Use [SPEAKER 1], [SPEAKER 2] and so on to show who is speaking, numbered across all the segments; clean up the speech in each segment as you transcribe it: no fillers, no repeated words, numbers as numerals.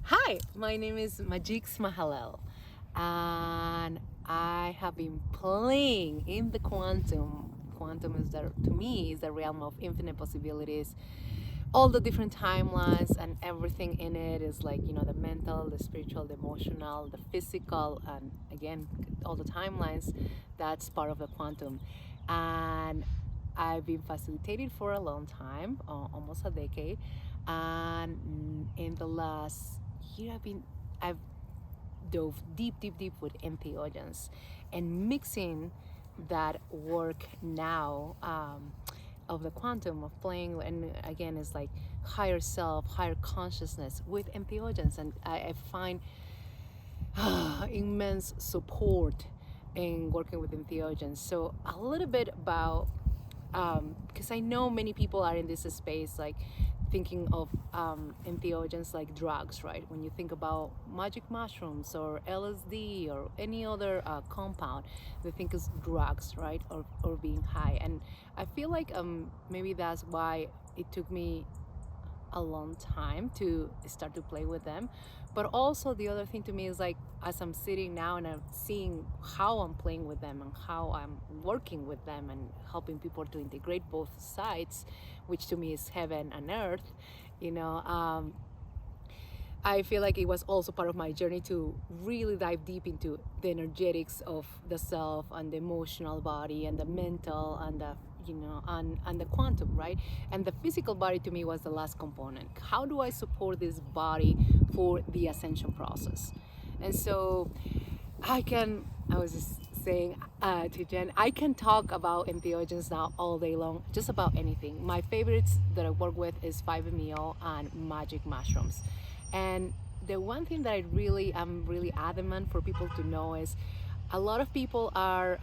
[SPEAKER 1] Hi, my name is Mazix and I have been playing in the quantum. Quantum is to me is the realm of infinite possibilities. All the different timelines and everything in it is like the mental, the spiritual, the emotional, the physical, and again all the timelines. That's part of the quantum, and I've been facilitating for a long time, almost a decade, and in the last year I've dove deep with entheogens and mixing that work now of the quantum of playing, and again it's like higher self, higher consciousness with entheogens, and I find immense support in working with entheogens. So a little bit about, because I know many people are in this space like thinking of entheogens like drugs, right? When you think about magic mushrooms or LSD or any other compound, they think is drugs, right? Or being high. And I feel like maybe that's why it took me a long time to start to play with them. But also the other thing to me is like, as I'm sitting now and I'm seeing how I'm playing with them and how I'm working with them and helping people to integrate both sides, which to me is heaven and earth, you know, I feel like it was also part of my journey to really dive deep into the energetics of the self and the emotional body and the mental and the and the quantum, right? And the physical body to me was the last component. How do I support this body for the ascension process? And so I was just saying to Jen, I can talk about entheogens now all day long, just about anything. My favorites that I work with is 5-MeO and magic mushrooms. And the one thing that I'm really adamant for people to know is a lot of people are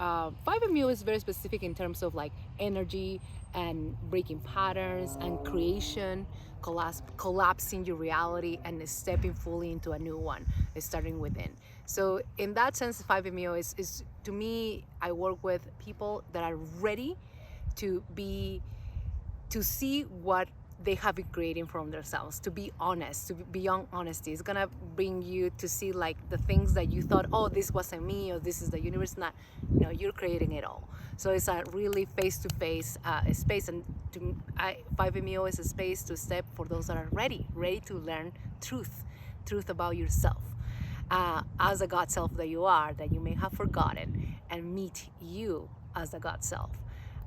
[SPEAKER 1] 5-MeO is very specific in terms of like energy and breaking patterns and creation, collapsing your reality and stepping fully into a new one, starting within. So in that sense, 5-MeO is to me, I work with people that are ready to see what they have been creating from themselves, to be honest, to be beyond honesty. It's gonna bring you to see like the things that you thought, oh, this wasn't me, or this is the universe. Not, you're creating it all. So it's a really face-to-face space, and 5-MeO is a space to step for those that are ready to learn truth about yourself, as a God self that you are, that you may have forgotten, and meet you as the God self.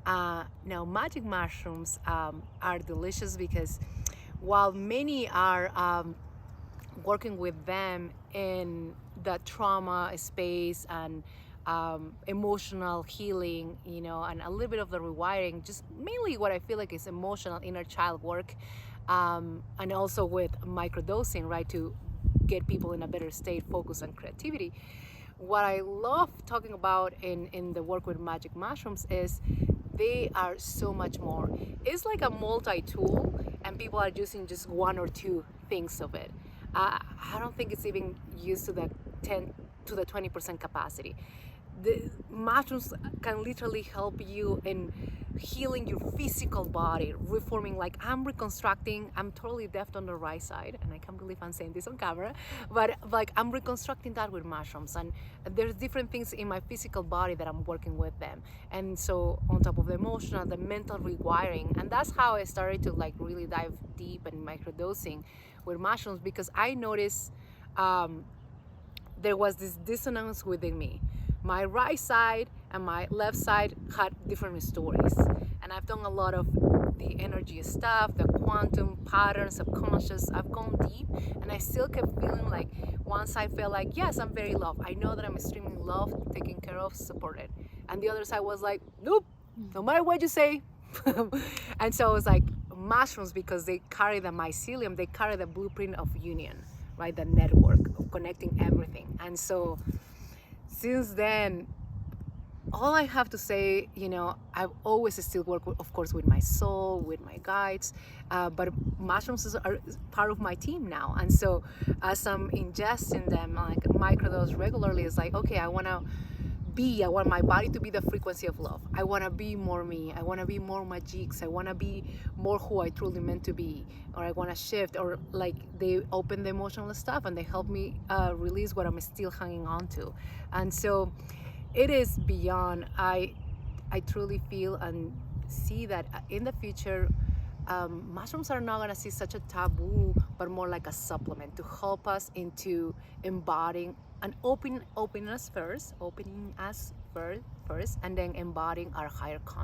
[SPEAKER 1] Now, magic mushrooms are delicious because while many are working with them in the trauma space and emotional healing, and a little bit of the rewiring, just mainly what I feel like is emotional inner child work, and also with microdosing, right, to get people in a better state, focus, and creativity. What I love talking about in the work with magic mushrooms is they are so much more. It's like a multi-tool, and people are using just one or two things of it. I don't think it's even used to the 10 to the 20% capacity. The mushrooms can literally help you in healing your physical body, reforming. Like I'm reconstructing, I'm totally deaf on the right side, and I can't believe I'm saying this on camera, but like I'm reconstructing that with mushrooms, and there's different things in my physical body that I'm working with them. And so on top of the emotional, the mental rewiring, and that's how I started to like really dive deep in microdosing with mushrooms, because I noticed there was this dissonance within me. My right side and my left side had different stories. And I've done a lot of the energy stuff, the quantum patterns, subconscious. I've gone deep, and I still kept feeling like once I felt like, yes, I'm very loved. I know that I'm extremely loved, taken care of, supported. And the other side was like, nope, no matter what you say. And so it was like mushrooms, because they carry the mycelium, they carry the blueprint of union, right? The network of connecting everything. And so since then, all I have to say, I've always still worked, of course, with my soul, with my guides, but mushrooms are part of my team now. And so as I'm ingesting them, like microdose regularly, it's like, okay, I want to I want my body to be the frequency of love. I want to be more me. I want to be more Mazix. I want to be more who I truly meant to be. Or I want to shift, or like they open the emotional stuff and they help me release what I'm still hanging on to. And so it is beyond. I truly feel and see that in the future, mushrooms are not going to see such a taboo, but more like a supplement to help us into embodying and opening us first, and then embodying our higher consciousness.